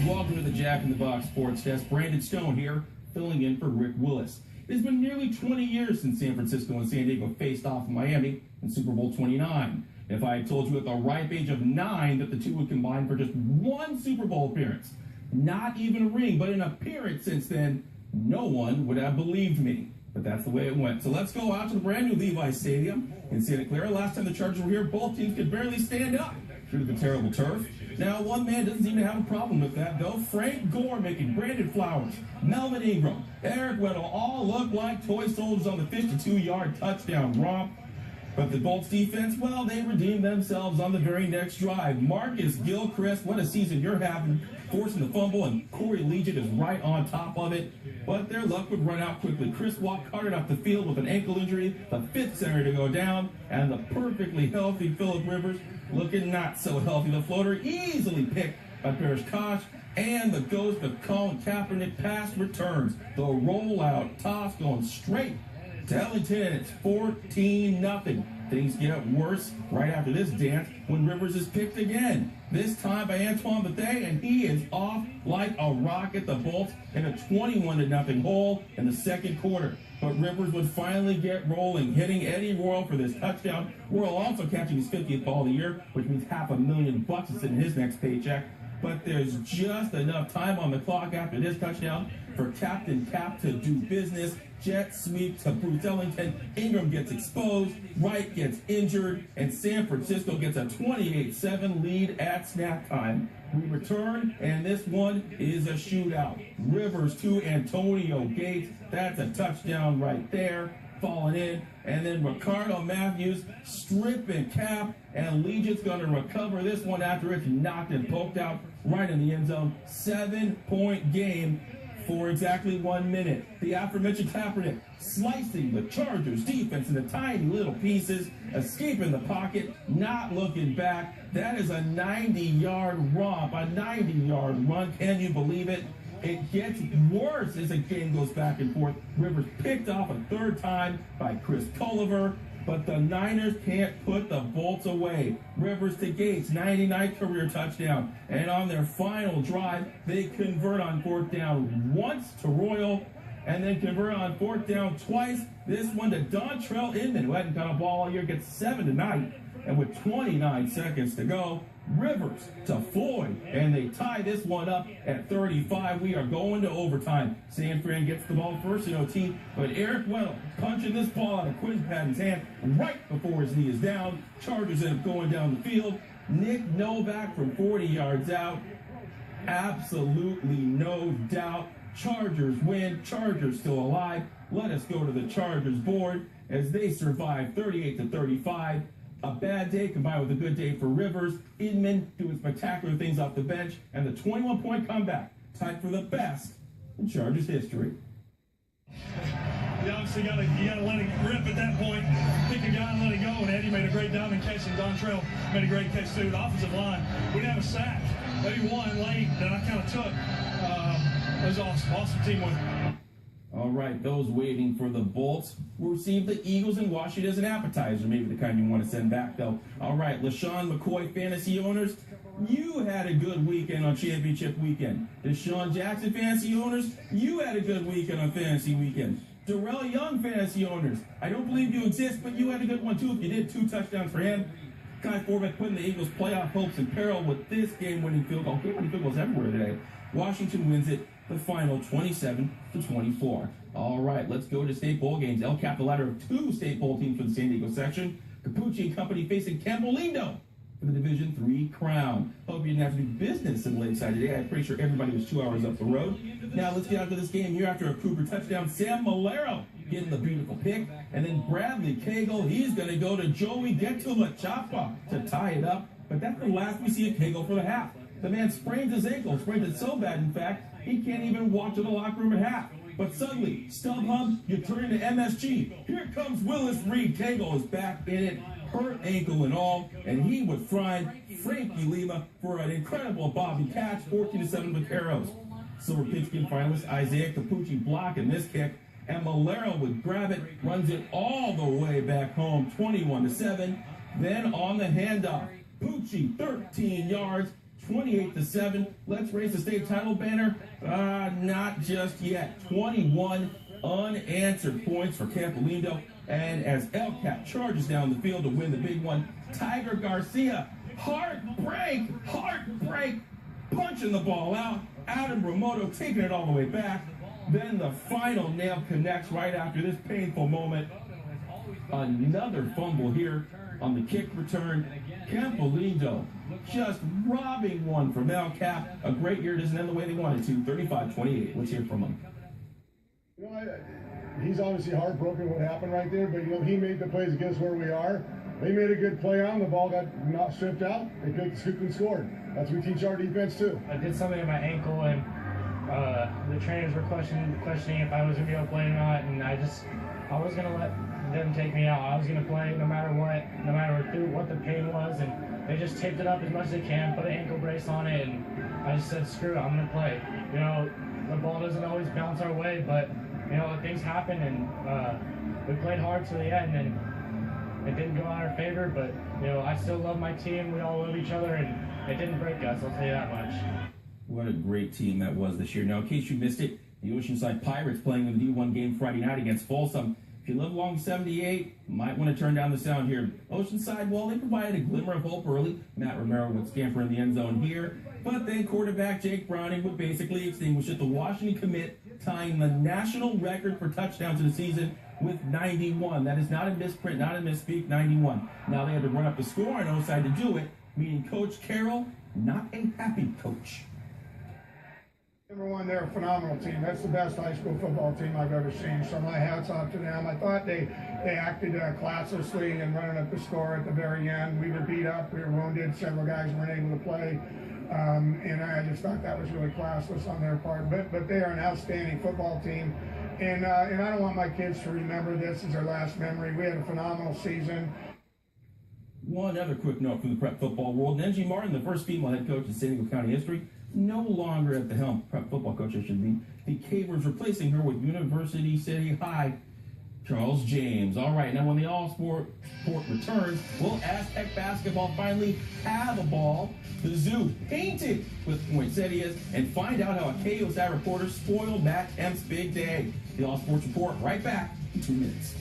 Welcome to the Jack in the Box Sports Desk. Brandon Stone here, filling in for Rick Willis. It has been nearly 20 years since San Francisco and San Diego faced off in Miami in Super Bowl 29. If I had told you at the ripe age of 9 that the two would combine for just one Super Bowl appearance, not even a ring, but an appearance since then, no one would have believed me. But that's the way it went. So let's go out to the brand new Levi's Stadium in Santa Clara. Last time the Chargers were here, both teams could barely stand up due to the terrible turf. Now, one man doesn't seem to have a problem with that, though. Frank Gore making Brandon Flowers, Melvin Ingram, Eric Weddle all look like toy soldiers on the 52-yard touchdown romp. But the Bolts defense, well, they redeemed themselves on the very next drive. Marcus Gilchrist, what a season you're having, forcing the fumble, and Corey Legend is right on top of it. But their luck would run out quickly. Chris Watt carted off the field with an ankle injury, the fifth center to go down, and the perfectly healthy Phillip Rivers looking not so healthy. The floater easily picked by Parrish Koch, and the ghost of Colin Kaepernick pass returns. The rollout toss going straight to Ellington. It's 14-0. Things get worse right after this dance when Rivers is picked again. This time by Antoine Bethea, and he is off like a rocket. The Bolts in a 21-0 hole in the second quarter. But Rivers would finally get rolling, hitting Eddie Royal for this touchdown. Royal also catching his 50th ball of the year, which means $500,000 is in his next paycheck. But there's just enough time on the clock after this touchdown for Captain Cap to do business. Jet sweep to Bruce Ellington. Ingram gets exposed. Wright gets injured. And San Francisco gets a 28-7 lead at snap time. We return, and this one is a shootout. Rivers to Antonio Gates. That's a touchdown right there. Falling in, and then Ricardo Matthews stripping Cap, and Legion's going to recover this one after it's knocked and poked out right in the end zone. 7-point game for exactly 1 minute. The aforementioned Kaepernick slicing the Chargers defense into tiny little pieces, escaping the pocket, not looking back. That is a 90-yard romp, a 90-yard run. Can you believe it? It gets worse as the game goes back and forth. Rivers picked off a third time by Chris Culliver, but the Niners can't put the Bolts away. Rivers to Gates, 99th career touchdown. And on their final drive, they convert on fourth down once to Royal, and then convert on fourth down twice. This one to Dontrell Inman, who hadn't got a ball all year, gets 7 tonight. And with 29 seconds to go, Rivers to Floyd, and they tie this one up at 35. We are going to overtime. San Fran gets the ball first in OT, but Eric Weddle punching this ball out of Quinn Patton's hand right before his knee is down. Chargers end up going down the field. Nick Novak from 40 yards out. Absolutely no doubt. Chargers win. Chargers still alive. Let us go to the Chargers board as they survive 38-35. A bad day combined with a good day for Rivers. Inman doing spectacular things off the bench, and the 21-point comeback tied for the best in Chargers history. You obviously got to let it rip at that point. Pick a guy and let it go. And Eddie made a great diamond catch, and Dontrell made a great catch too. The offensive line, we didn't have a sack. Maybe one late that I kind of took. It was awesome. Awesome teamwork. All right, those waiting for the Bolts will receive the Eagles in Washington as an appetizer, maybe the kind you want to send back, though. All right, LaShawn McCoy fantasy owners, you had a good weekend on championship weekend. Deshaun Jackson fantasy owners, you had a good weekend on fantasy weekend. Darrell Young fantasy owners, I don't believe you exist, but you had a good one, too, if you did 2 touchdowns for him. Kai Forbeck putting the Eagles' playoff hopes in peril with this game-winning field goal. Game-winning field goals everywhere today. Washington wins it. The final 27-24. All right, let's go to state bowl games. El Cap, the latter of 2 state bowl teams for the San Diego section. Capucci and company facing Campolino for the Division III crown. Hope you didn't have to do business in Lakeside today. I'm pretty sure everybody was 2 hours up the road. Now let's get out to this game here after a Cooper touchdown. Sam Malero getting the beautiful pick. And then Bradley Cagle, he's going to go to Joey Getula-Chapa to tie it up. But that's the last we see of Cagle for the half. The man sprains his ankle, sprains it so bad, in fact, he can't even walk to the locker room at half. But suddenly, StubHub, you turn into MSG. Here comes Willis Reed. Cagle is back in it, hurt ankle and all, and he would find Frankie Lima for an incredible Bobby catch, 14-7 Vaqueros. Silver Pigskin finalist Isaiah Capucci blocking this kick, and Malero would grab it, runs it all the way back home, 21-7. Then on the handoff, Pucci, 13 yards, 28-7. Let's raise the state title banner. Not just yet. 21 unanswered points for Campolindo. And as LCAP charges down the field to win the big one, Tiger Garcia, heartbreak, punching the ball out. Adam Remoto taking it all the way back. Then the final nail connects right after this painful moment. Another fumble here on the kick return. Campolindo just robbing one from LCAP. A great year doesn't end the way they wanted to. 35-28. Let's hear from him. He's obviously heartbroken what happened right there, but he made the plays to get us where we are. They made a good play on the ball, got not stripped out. They picked, scooped, and scored. That's what we teach our defense too. I did something to my ankle, and the trainers were questioning if I was gonna be able to play or not, and I was gonna let them take me out. I was gonna play no matter what the pain was, and they just taped it up as much as they can, put an ankle brace on it, and I just said, screw it, I'm gonna play. The ball doesn't always bounce our way, but things happen, and we played hard to the end, and it didn't go out our favor, but I still love my team. We all love each other, and it didn't break us, I'll tell you that much. What a great team that was this year. Now, in case you missed it, the Oceanside Pirates playing in the D1 game Friday night against Folsom. If you live along 78, you might want to turn down the sound here. Oceanside, well, they provided a glimmer of hope early. Matt Romero would scamper in the end zone here, but then quarterback Jake Browning would basically extinguish it. The Washington commit tying the national record for touchdowns in the season with 91. That is not a misprint, not a misspeak, 91. Now they had to run up the score on Oceanside to do it, meaning Coach Carroll, not a happy coach. Number one, they're a phenomenal team. That's the best high school football team I've ever seen. So my hat's off to them. I thought they acted classlessly in running up the score at the very end. We were beat up. We were wounded. Several guys weren't able to play. And I just thought that was really classless on their part. But they are an outstanding football team. And I don't want my kids to remember this as their last memory. We had a phenomenal season. One other quick note from the prep football world. Nenji Martin, the first female head coach in San Diego County history, no longer at the helm. Prep football coach, I should be. The Cavers replacing her with University City High, Charles James. All right, now when the all-sport returns, will Aztec basketball finally have a ball? The zoo painted with poinsettias, and find out how a KUSI reporter spoiled Matt Kemp's big day. The All Sports Report right back in 2 minutes.